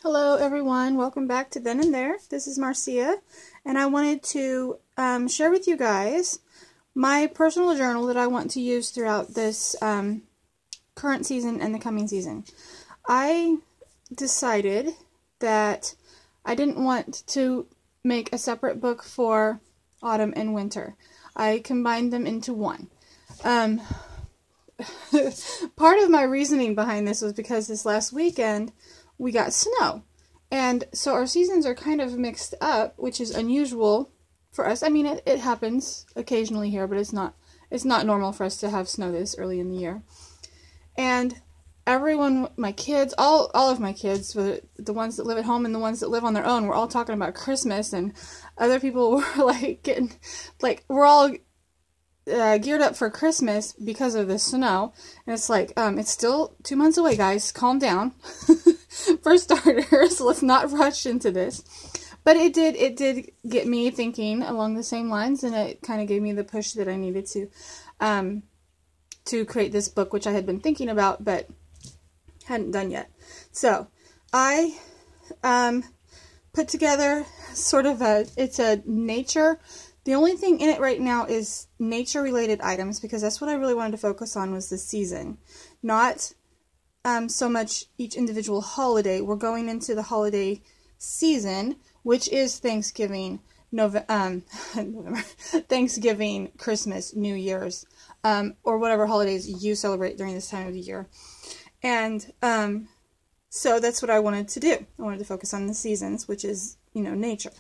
Hello everyone, welcome back to Then and There. This is Marcia, and I wanted to share with you guys my personal journal that I want to use throughout this current season and the coming season. I decided that I didn't want to make a separate book for autumn and winter. I combined them into one. Part of my reasoning behind this was because this last weekend we got snow, and so our seasons are kind of mixed up, which is unusual for us. I mean, it happens occasionally here, but it's not normal for us to have snow this early in the year. And everyone, my kids, all of my kids, the ones that live at home and the ones that live on their own, were all talking about Christmas, and other people were like we're all geared up for Christmas because of the snow. And it's like, it's still 2 months away, guys. Calm down. For starters, let's not rush into this. But it did get me thinking along the same lines, and it kind of gave me the push that I needed to create this book, which I had been thinking about but hadn't done yet. So I put together sort of it's a nature. The only thing in it right now is nature-related items, because that's what I really wanted to focus on, was the season. Not so much each individual holiday. We're going into the holiday season, which is Thanksgiving, Thanksgiving, Christmas, New Year's, or whatever holidays you celebrate during this time of the year. And so that's what I wanted to do. I wanted to focus on the seasons, which is, nature.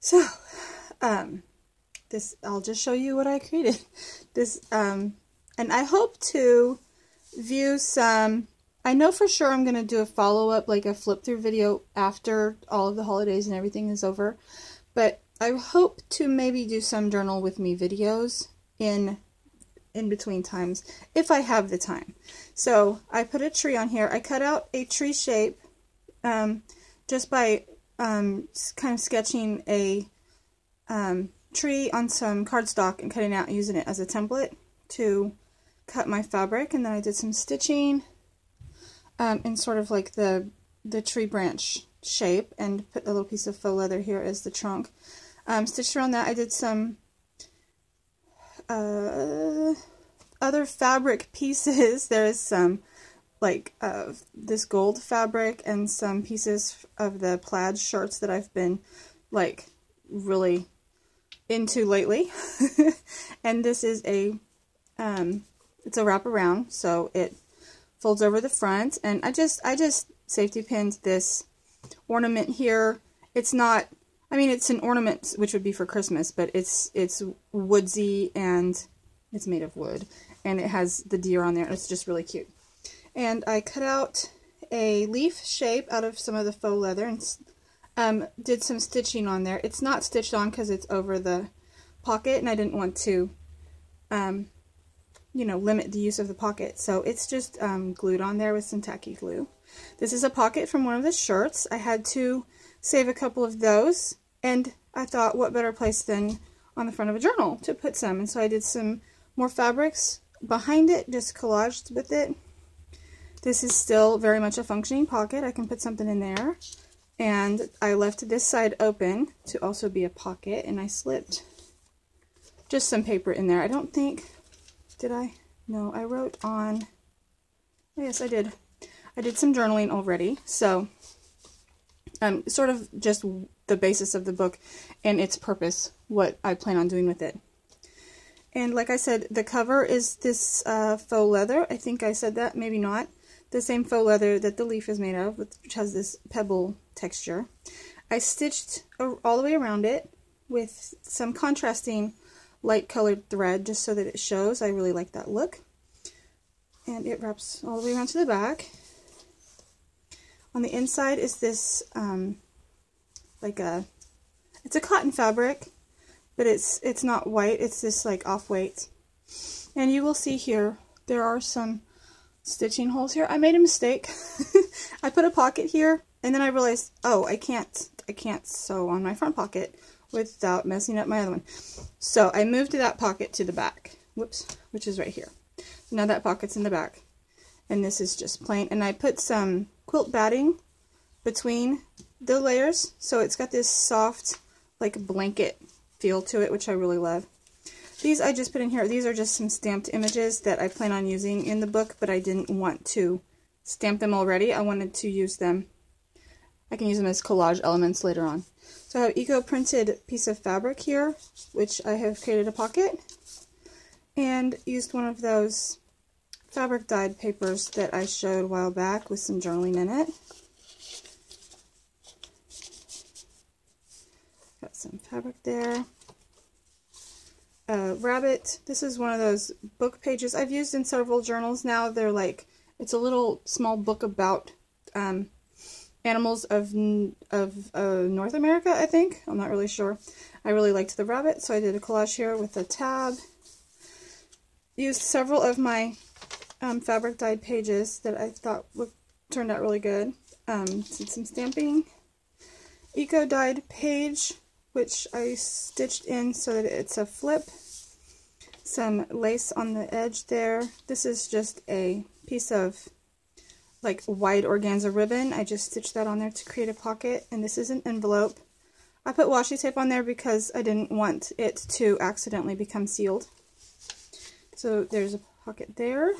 So I'll just show you what I created. And I hope to view some. I know for sure I'm going to do a follow-up, like a flip-through video after all of the holidays and everything is over. But I hope to maybe do some journal with me videos in between times, if I have the time. So I put a tree on here. I cut out a tree shape just by kind of sketching a tree on some cardstock and cutting out and using it as a template to cut my fabric. And then I did some stitching in sort of like the tree branch shape, and put a little piece of faux leather here as the trunk. Stitched around that. I did some other fabric pieces. There is some like this gold fabric and some pieces of the plaid shirts that I've been like really into lately. And this is it's a wraparound, so it folds over the front, and I just safety pinned this ornament here. It's not, I mean, it's an ornament which would be for Christmas, but it's woodsy, and it's made of wood, and it has the deer on there, and it's just really cute. And I cut out a leaf shape out of some of the faux leather and did some stitching on there. It's not stitched on because it's over the pocket, and I didn't want to limit the use of the pocket, so it's just glued on there with some tacky glue. This is a pocket from one of the shirts. I had to save a couple of those, and I thought, what better place than on the front of a journal to put some, and so I did some more fabrics behind it, just collaged with it. This is still very much a functioning pocket. I can put something in there, and I left this side open to also be a pocket, and I slipped just some paper in there. I don't think, did I? No, I wrote on, oh, yes I did. I did some journaling already, so sort of just the basis of the book and its purpose, what I plan on doing with it. And like I said, the cover is this faux leather. I think I said that, maybe not. The same faux leather that the leaf is made of, which has this pebble texture. I stitched all the way around it with some contrasting light colored thread just so that it shows. I really like that look. And it wraps all the way around to the back. On the inside is this it's a cotton fabric, but it's not white, it's this like off-white. And you will see here there are some stitching holes here. I made a mistake. I put a pocket here, and then I realized, oh, I can't sew on my front pocket without messing up my other one. So I moved that pocket to the back, whoops, which is right here. Now that pocket's in the back, and this is just plain. And I put some quilt batting between the layers, so it's got this soft, like, blanket feel to it, which I really love. These I just put in here. These are just some stamped images that I plan on using in the book, but I didn't want to stamp them already. I wanted to use them. I can use them as collage elements later on. So I have eco-printed piece of fabric here, which I have created a pocket, and used one of those fabric dyed papers that I showed a while back with some journaling in it. Got some fabric there. Rabbit. This is one of those book pages I've used in several journals now. They're like, it's a little small book about animals of North America, I think. I'm not really sure. I really liked the rabbit, so I did a collage here with a tab. Used several of my fabric dyed pages that I thought turned out really good. Did some stamping. Eco dyed page, which I stitched in so that it's a flip. Some lace on the edge there. This is just a piece of like wide organza ribbon. I just stitched that on there to create a pocket, and this is an envelope. I put washi tape on there because I didn't want it to accidentally become sealed. So there's a pocket there.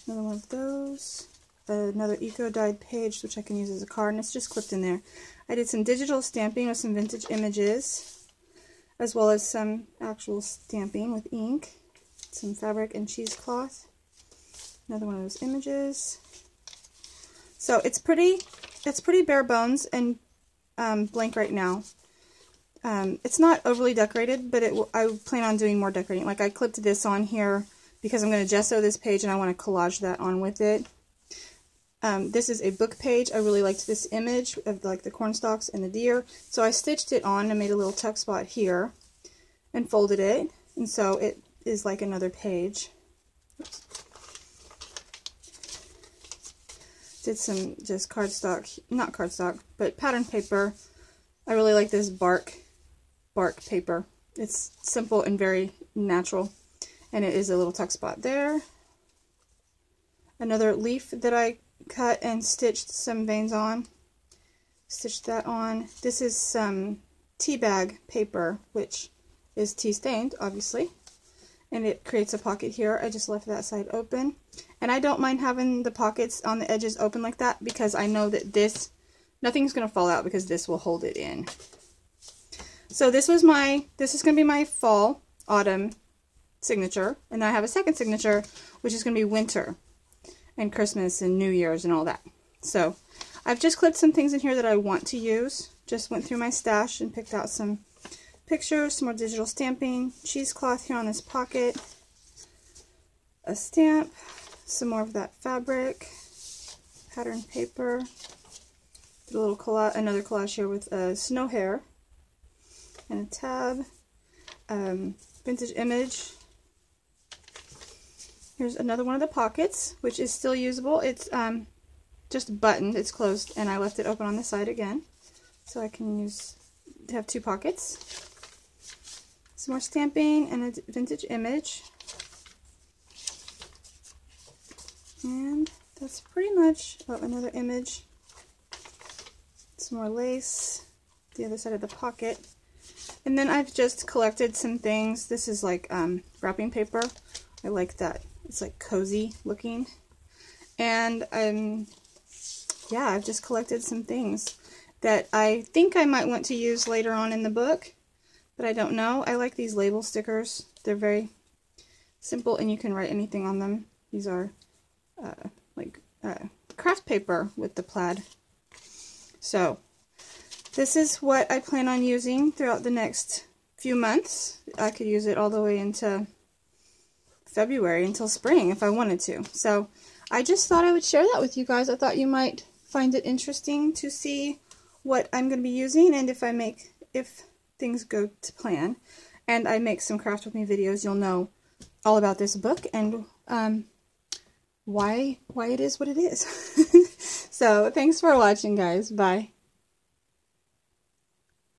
Another one of those. Another eco-dyed page, which I can use as a card, and it's just clipped in there. I did some digital stamping with some vintage images, as well as some actual stamping with ink, some fabric and cheesecloth. Another one of those images. So it's pretty bare bones and blank right now. It's not overly decorated, but I plan on doing more decorating. Like I clipped this on here because I'm going to gesso this page and I want to collage that on with it. This is a book page. I really liked this image of like the corn stalks and the deer. So I stitched it on and made a little tuck spot here and folded it. And so it is like another page. Oops. Did some just cardstock, not cardstock, but pattern paper. I really like this bark paper. It's simple and very natural. And it is a little tuck spot there. Another leaf that I cut and stitched some veins on. Stitched that on. This is some tea bag paper, which is tea stained, obviously. And it creates a pocket here. I just left that side open. And I don't mind having the pockets on the edges open like that because I know that nothing's going to fall out because this will hold it in. So this is going to be my fall, autumn signature. And then I have a second signature, which is going to be winter and Christmas and New Year's and all that. So I've just clipped some things in here that I want to use. Just went through my stash and picked out some pictures, some more digital stamping, cheesecloth here on this pocket, a stamp, some more of that fabric, pattern paper, did a little collage, another collage here with a snow hare, and a tab, vintage image. Here's another one of the pockets, which is still usable. It's just buttoned, it's closed, and I left it open on the side again, so I can have two pockets. Some more stamping and a vintage image. And that's pretty much, oh, another image. Some more lace, the other side of the pocket. And then I've just collected some things. This is like wrapping paper. I like that. It's like cozy looking. And yeah, I've just collected some things that I think I might want to use later on in the book, but I don't know. I like these label stickers. They're very simple and you can write anything on them. These are craft paper with the plaid. So this is what I plan on using throughout the next few months. I could use it all the way into February until spring if I wanted to. So I just thought I would share that with you guys. I thought you might find it interesting to see what I'm going to be using, and if things go to plan and I make some craft with me videos, you'll know all about this book and why it is what it is. So thanks for watching, guys. Bye.